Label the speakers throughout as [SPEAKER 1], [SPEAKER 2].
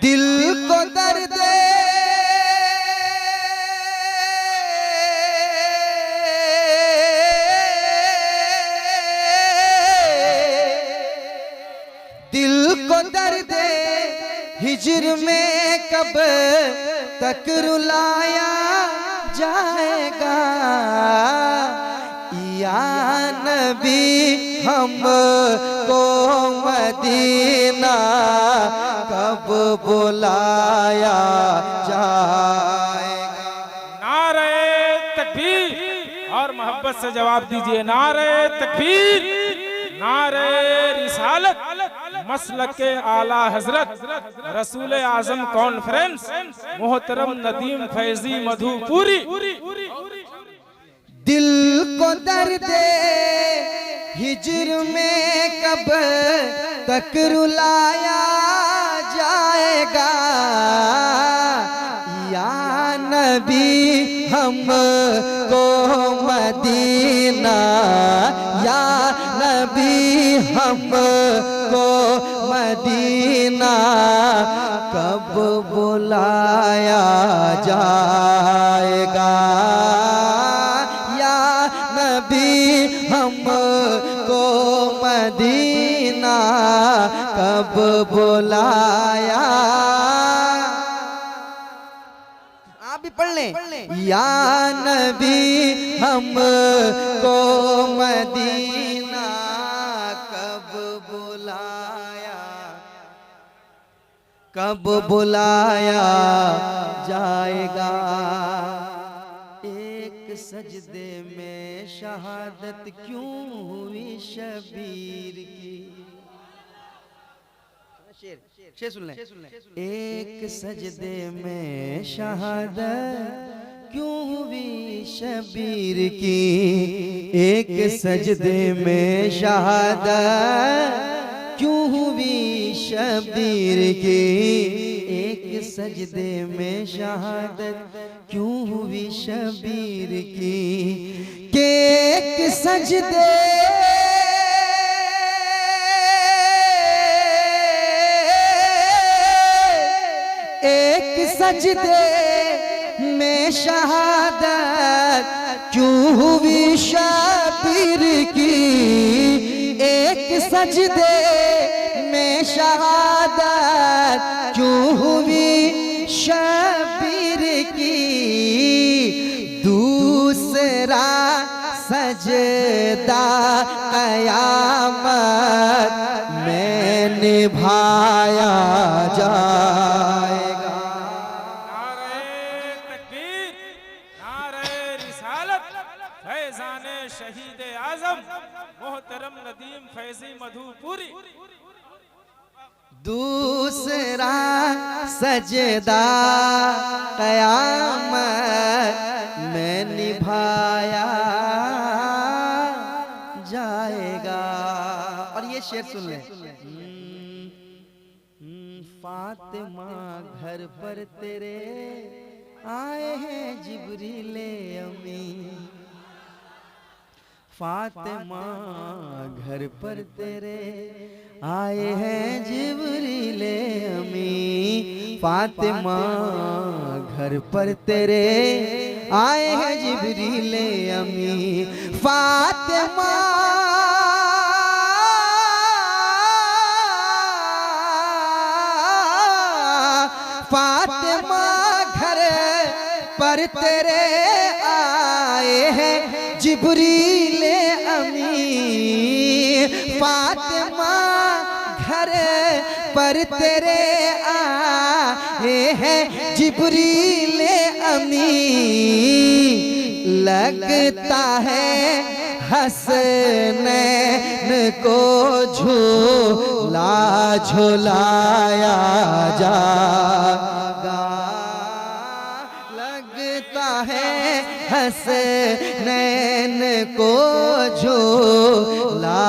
[SPEAKER 1] दिल को दर्द दिल को दर्द हिज्र में कब तक रुलाया जाएगा। या नबी हमको मदीना कब बुलाया जाएगा।
[SPEAKER 2] नारे तकबीर और मोहब्बत से जवाब दीजिए। नारे तकबीर, नारे रिसालत, मसलक के आला हजरत रसूल आजम कॉन्फ्रेंस मोहतरम नदीम फैजी मधुपुरी।
[SPEAKER 1] दिल को दर्द हिज्र में कब तक रुलाया जाएगा। या नबी हमको मदीना, या नबी हमको मदीना कब बुलाया जाएगा। या नबी हमको मदीना कब बुलाया। आप भी पढ़ लें। या नबी हमको मदीना कब बुलाया, कब बुलाया जाएगा। एक सजदे में शहादत क्यों हुई शबीर की। शेर सुन लें। एक सजदे में शहादत क्यों हुई शबीर की। एक सजदे में शहादत क्यों हुई शबीर की। एक सजदे में शहादत क्यों हुई शबीर की। के एक सजदे एक सजदे में शहादत क्यों हुई शबीर की। एक सजदे में शहादत क्यों हुई शबीर की। दूसरा सजदा क़यामत में निभाया जाएगा।
[SPEAKER 2] नारे तकबीर, नारे रिसालत, फैज़ाने शहीद आज़म मोहतरम नदीम फैजी मधुपुरी।
[SPEAKER 1] दूसरा सजदा क़यामत में निभाया जाएगा। और ये शेर सुन लें। फातिमा घर पर तेरे आए हैं जिब्रीले अमी। फातिमा घर पर तेरे आए हैं जिब्रीले अमी। फातिमा घर पर तेरे आए हैं जिब्रीले अमी। फातिमा फातिमा घर पर तेरे आए हैं जिब्रीले अमी। फातिमा घर पर तेरे आए हैं जिब्रीले अमी। लगता है हसनैन को झूला झुलाया जाएगा। लगता है हसनैन को झूला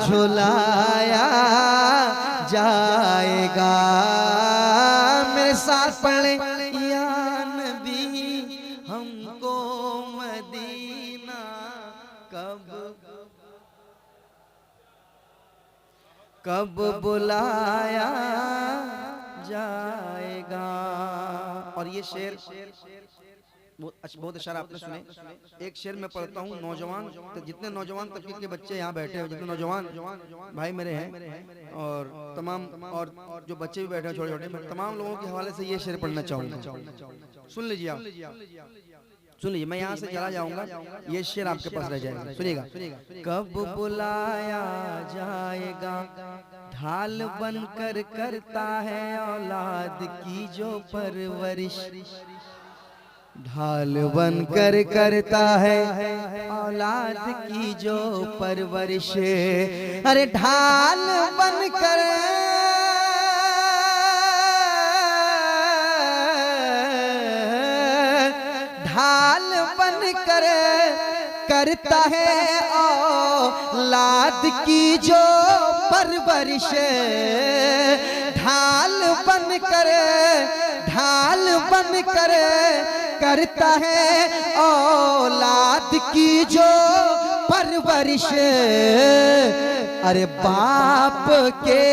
[SPEAKER 1] झुलाया जाएगा। मेरे साथ पढ़ लें। या नबी हमको मदीना कब बुलाया जाएगा। और ये शेर बहुत इशारा आपने सुने। एक शेर मैं पढ़ता हूँ। नौजवान तो जितने नौजवान तबके के बच्चे यहाँ बैठे हैं, जितने नौजवान भाई मेरे हैं और तमाम और जो बच्चे भी बैठे हैं छोटे छोटे, मैं तमाम लोगों के हवाले से ये शेर पढ़ना चाहूँगा। सुन लीजिए आप, सुन लीजिए। मैं यहाँ से चला जाऊंगा, ये शेर आपके पास रह जाएगा। सुनिएगा। कब बुलाया जाएगा ढाल बनकर करता है औलाद की जो परवरिश, ढाल बनकर करता है औलाद की जो परवरिश। अरे ढाल बनकर ढाल बनकर करता है औलाद की जो परवरिश, ढाल बनकर करता है औलाद की जो परवरिश। अरे बाप के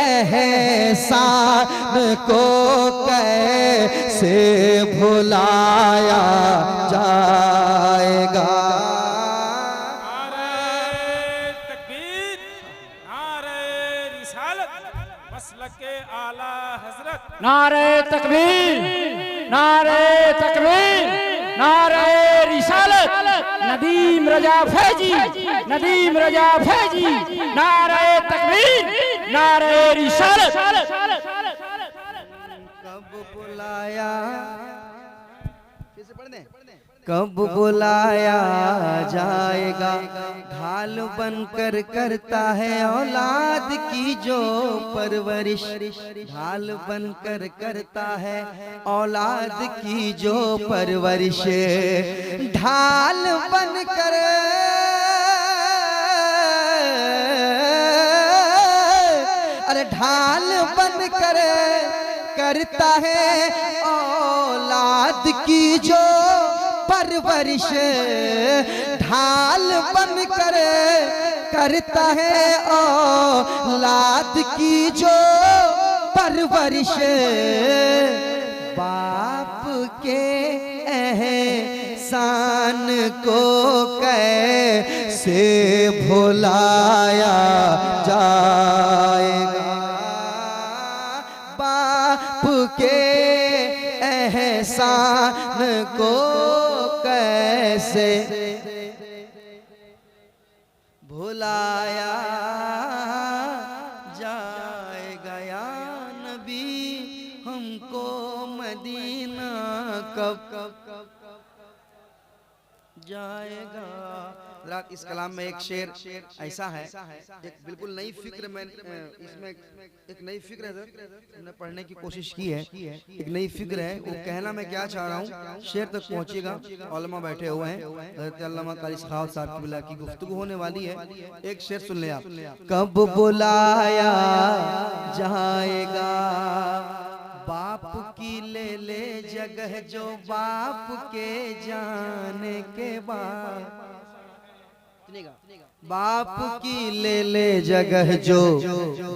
[SPEAKER 1] एहसान को कैसे भुलाया जाएगा।
[SPEAKER 2] नारे तकबीर, नारे रिसालत, मसलके आला हजरत।
[SPEAKER 3] नारे तकबीर, नारे तकबीर, नारे रिसालत, नदीम रजा फैजी, नदीम रजा फैजी। नारे तकबीर, नारे रिसालत।
[SPEAKER 1] कब बुलाया, कब बुलाया जाएगा ढाल बनकर करता है औलाद की जो परवरिश, ढाल बनकर करता है औलाद की जो परवरिश। ढाल बनकर अरे ढाल बनकर करता है औलाद की जो परवरिश, ढाल बनकर करता है औलाद की जो परवरिश। बाप के एहसान को कैसे भुलाया जाएगा। बाप के एहसान को कैसे भुलाया जाएगा। या नबी हमको मदीना कब जाएगा। रात इस कलाम में एक शेर ऐसा है, एक बिल्कुल नई फिक्र में इसमें एक नई फिक्र है, हमने पढ़ने की कोशिश की है। एक नई फिक्र है, वो कहना मैं क्या चाह रहा हूँ शेर तक पहुँचेगा। उलमा बैठे हुए हैं, हज़रत अल्लामा कारी सखावत साहब की बिला की गुफ्तगू होने वाली है। एक शेर सुन ले आप। कब बुलाया जाएगा बाप की ले जगह जो बाप के जाने के बाद, बाप की ले जगह जो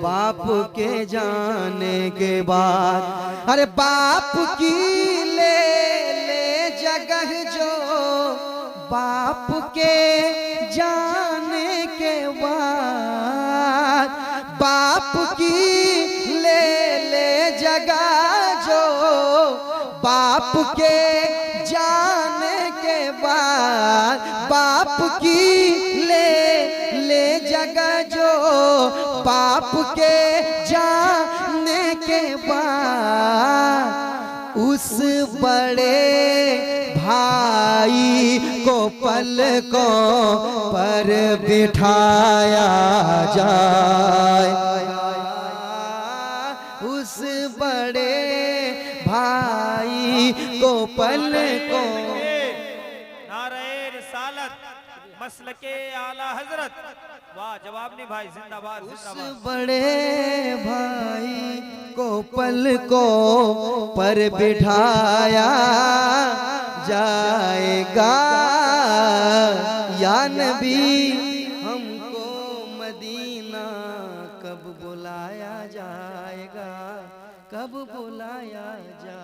[SPEAKER 1] बाप के जाने के बाद। अरे बाप की ले जगह जो बाप के जाने के बाद, बाप की ले जगह जो बाप के जाने के बाद, बाप की ले जगह जो बाप के जाने के बाद, उस बड़े भाई को पलकों पर बिठाया जाए। उस बड़े भाई को पलकों,
[SPEAKER 2] नारे रिसालत, मसलके आला हजरत। वाह, जवाब नहीं भाई, जिंदाबाद जिंदाबाद।
[SPEAKER 1] उस बड़े भाई को पलकों पर बिठाया जाएगा। या नबी हमको मदीना कब बुलाया जाएगा, कब बुलाया जा